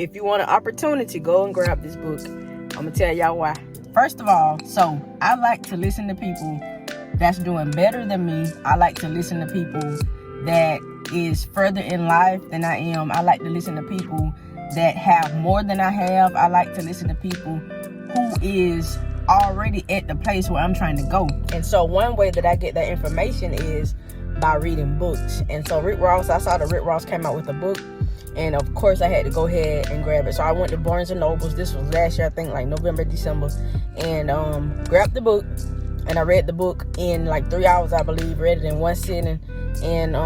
if you want an opportunity, go and grab this book. I'm gonna tell y'all why. First of all, so I like to listen to people that's doing better than me. I like to listen to people that is further in life than I am. I like to listen to people that have more than I have. I like to listen to people who is already at the place where I'm trying to go. And so one way that I get that information is by reading books. And so Rick Ross, I saw that Rick Ross came out with a book, and of course I had to go ahead and grab it. So I went to Barnes and Nobles. This was last year, I think, like November, December, and grabbed the book. And I read the book in like 3 hours, I believe. Read it in one sitting, and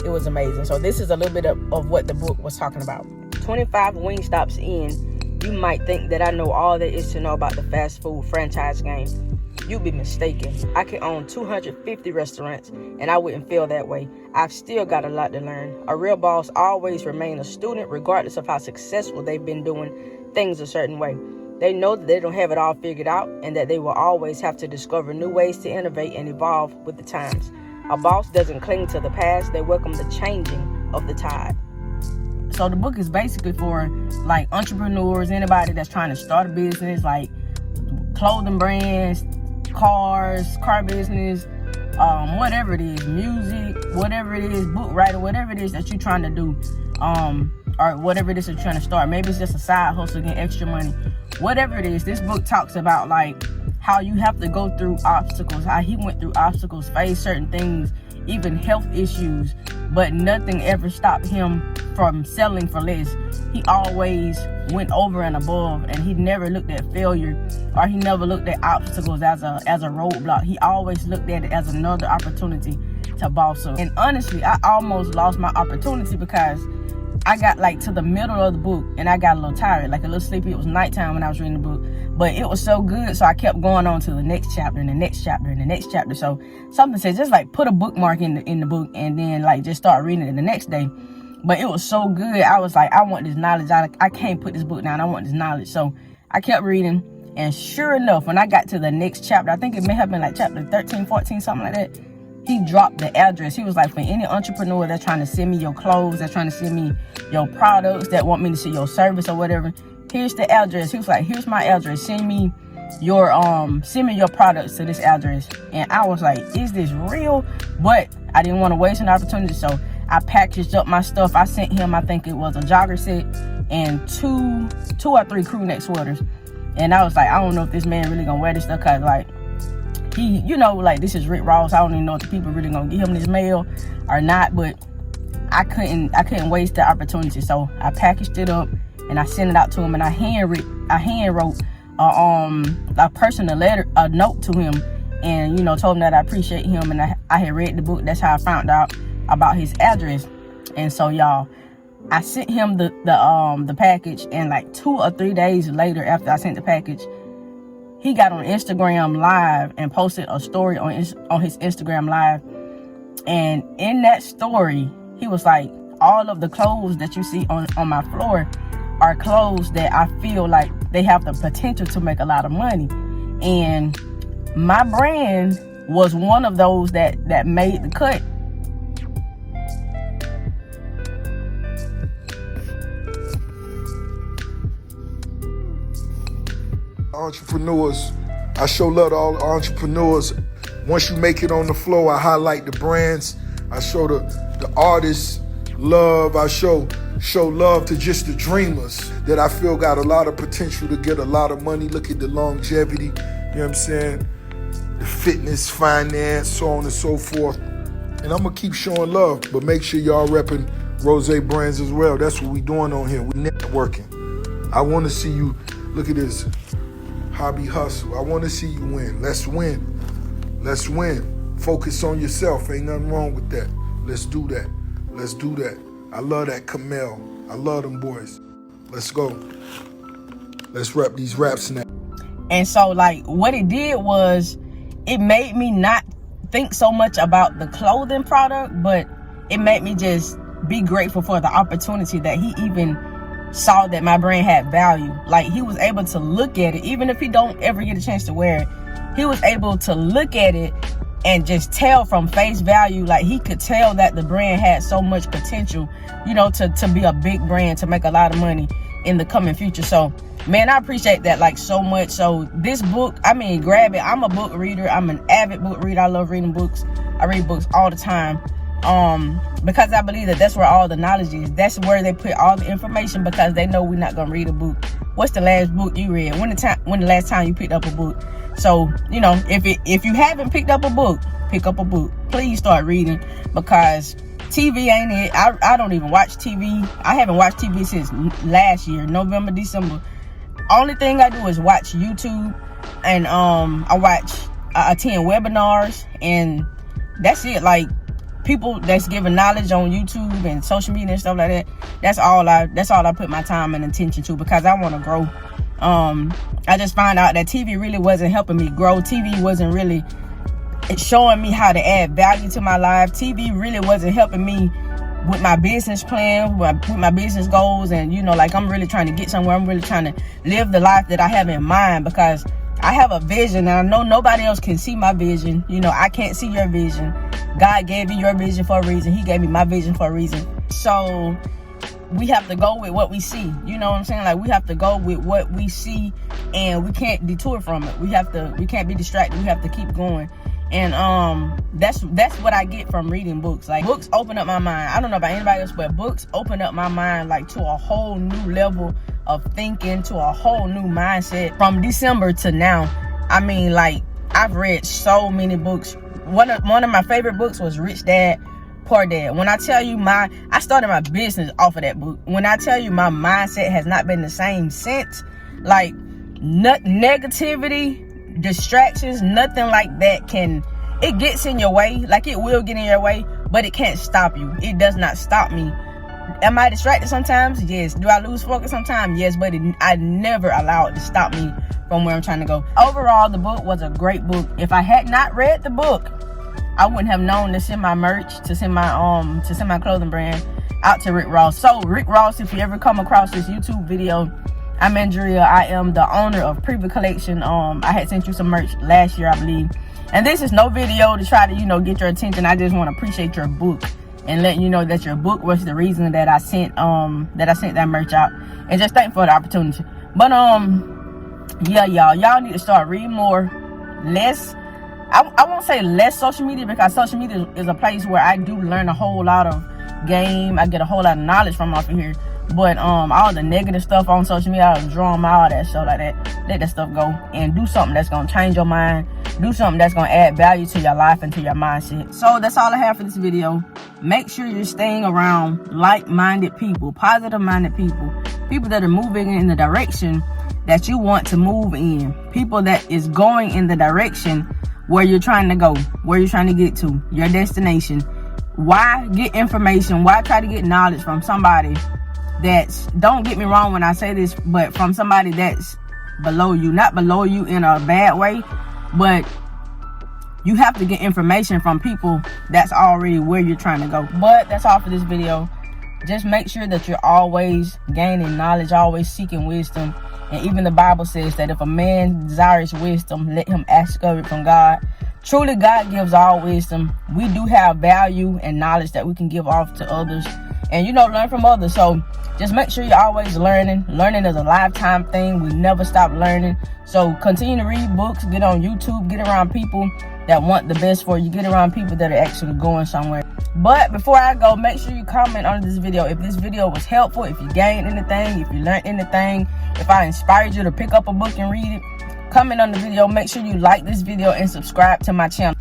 it was amazing. So this is a little bit of what the book was talking about. 25 Wingstops in, you might think that I know all there is to know about the fast food franchise game. You'd be mistaken. I can own 250 restaurants, and I wouldn't feel that way. I've still got a lot to learn. A real boss always remains a student, regardless of how successful they've been doing things a certain way. They know that they don't have it all figured out, and that they will always have to discover new ways to innovate and evolve with the times. A boss doesn't cling to the past. They welcome the changing of the tide. So the book is basically for like entrepreneurs, anybody that's trying to start a business, like clothing brands, cars, car business, whatever it is, music, whatever it is, book writer, whatever it is that you're trying to do, or whatever it is that you're trying to start. Maybe it's just a side hustle, get extra money. Whatever it is, this book talks about like how you have to go through obstacles, how he went through obstacles, faced certain things, even health issues, but nothing ever stopped him from selling for less. He always went over and above, and he never looked at failure, or he never looked at obstacles as a roadblock. He always looked at it as another opportunity to boss up. And honestly, I almost lost my opportunity because I got like to the middle of the book and I got a little tired, like a little sleepy. It was nighttime when I was reading the book, but it was so good, so I kept going on to the next chapter and the next chapter and the next chapter. So something says just like put a bookmark in the book and then like just start reading it the next day. But it was so good. I was like, I want this knowledge. I can't put this book down. I want this knowledge. So I kept reading, and sure enough, when I got to the next chapter, I think it may have been like chapter 13, 14, something like that, he dropped the address. He was like, for any entrepreneur that's trying to send me your clothes, that's trying to send me your products, that want me to see your service or whatever, here's the address. He was like, here's my address. Send me your products to this address. And I was like, is this real? But I didn't want to waste an opportunity, so I packaged up my stuff. I sent him, I think it was a jogger set and two or three crew neck sweaters. And I was like, I don't know if this man really gonna wear this stuff, cause like he, you know, like this is Rick Ross. I don't even know if the people really gonna give him this mail or not, but I couldn't waste the opportunity. So I packaged it up and I sent it out to him, and I hand wrote a personal letter, a note to him, and you know, told him that I appreciate him, and I had read the book. That's how I found out about his address. And so y'all, I sent him the package, and like 2 or 3 days later after I sent the package, he got on Instagram Live and posted a story on his Instagram Live. And in that story, he was like, all of the clothes that you see on my floor are clothes that I feel like they have the potential to make a lot of money. And my brand was one of those that made the cut. Entrepreneurs, I show love to all the entrepreneurs. Once you make it on the floor, I highlight the brands. I show the artists love. I show love to just the dreamers that I feel got a lot of potential to get a lot of money. Look at the longevity, you know what I'm saying? The fitness, finance, so on and so forth. And I'm gonna keep showing love, but make sure y'all repping Rose Brands as well. That's what we doing on here. We networking. I wanna see you, look at this. Hobby hustle. I want to see you win. Let's win. Let's win. Focus on yourself. Ain't nothing wrong with that. Let's do that. Let's do that. I love that Camel. I love them boys. Let's go. Let's rep these raps now. And so like what it did was it made me not think so much about the clothing product, but it made me just be grateful for the opportunity that he even saw that my brand had value. Like he was able to look at it, even if he don't ever get a chance to wear it, he was able to look at it and just tell from face value, like he could tell that the brand had so much potential, you know, to be a big brand, to make a lot of money in the coming future. So man, I appreciate that like so much. So this book, I mean, grab it. I'm a book reader. I'm an avid book reader. I love reading books. I read books all the time, because I believe that that's where all the knowledge is. That's where they put all the information, because they know we're not gonna read a book. What's the last book you read? When the last time you picked up a book? So, you know, if you haven't picked up a book, pick up a book. Please start reading, because TV ain't it. I don't even watch TV. I haven't watched TV since last year, November, December. Only thing I do is watch YouTube, and I attend webinars, and that's it. Like, people that's giving knowledge on YouTube and social media and stuff like that. That's all I put my time and attention to, because I want to grow. I just found out that TV really wasn't helping me grow. TV wasn't really showing me how to add value to my life. TV really wasn't helping me with my business plan, with my business goals. And, you know, like, I'm really trying to get somewhere. I'm really trying to live the life that I have in mind, because I have a vision, and I know nobody else can see my vision. You know, I can't see your vision. God gave you your vision for a reason. He gave me my vision for a reason. So we have to go with what we see. You know what I'm saying? Like, we have to go with what we see, and we can't detour from it. We can't be distracted. We have to keep going. And that's what I get from reading books. Like, books open up my mind. I don't know about anybody else, but books open up my mind, like, to a whole new level of thinking, to a whole new mindset. From December to now, I mean, like, I've read so many books. One of my favorite books was Rich Dad, Poor Dad. When I tell you, I started my business off of that book. When I tell you, my mindset has not been the same since. Like, negativity, distractions, nothing like that it gets in your way. Like, it will get in your way, but it can't stop you. It does not stop me. Am I distracted sometimes? Yes. Do I lose focus sometimes? Yes, but I never allow it to stop me from where I'm trying to go. Overall, the book was a great book. If I had not read the book, I wouldn't have known to send my merch, to send my clothing brand out to Rick Ross. So Rick Ross, if you ever come across this YouTube video, I'm Andrea. I am the owner of Preview Collection. I had sent you some merch last year, I believe. And this is no video to try to, you know, get your attention. I just want to appreciate your book and let you know that your book was the reason that I sent that merch out. And just thank for the opportunity. But yeah, y'all need to start reading more. Less, I won't say less social media, because social media is a place where I do learn a whole lot of game. I get a whole lot of knowledge from off of here. But all the negative stuff on social media, I draw them out, all that stuff like that. Let that stuff go and do something that's gonna change your mind. Do something that's gonna add value to your life and to your mindset. So that's all I have for this video. Make sure you're staying around like-minded people, positive-minded people, people that are moving in the direction that you want to move in, people that is going in the direction where you're trying to go, where you're trying to get to, your destination. Why get information? Why try to get knowledge from somebody that's, don't get me wrong when I say this, but from somebody that's below you? Not below you in a bad way, but you have to get information from people that's already where you're trying to go. But that's all for this video. Just make sure that you're always gaining knowledge, always seeking wisdom. And even the Bible says that if a man desires wisdom, let him ask of it from God. Truly, God gives all wisdom. We do have value and knowledge that we can give off to others, and, you know, learn from others. So just make sure you're always learning. Learning is a lifetime thing. We never stop learning. So continue to read books, get on YouTube, get around people that want the best for you, get around people that are actually going somewhere. But before I go, make sure you comment under this video if this video was helpful, if you gained anything, if you learned anything, if I inspired you to pick up a book and read it. Comment on the video. Make sure you like this video and subscribe to my channel.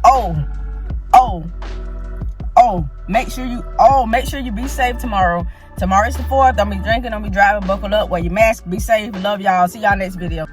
Make sure you be safe tomorrow. Tomorrow's the 4th. Don't be drinking, don't be driving. Buckle up, wear your mask, be safe. Love y'all. See y'all next video.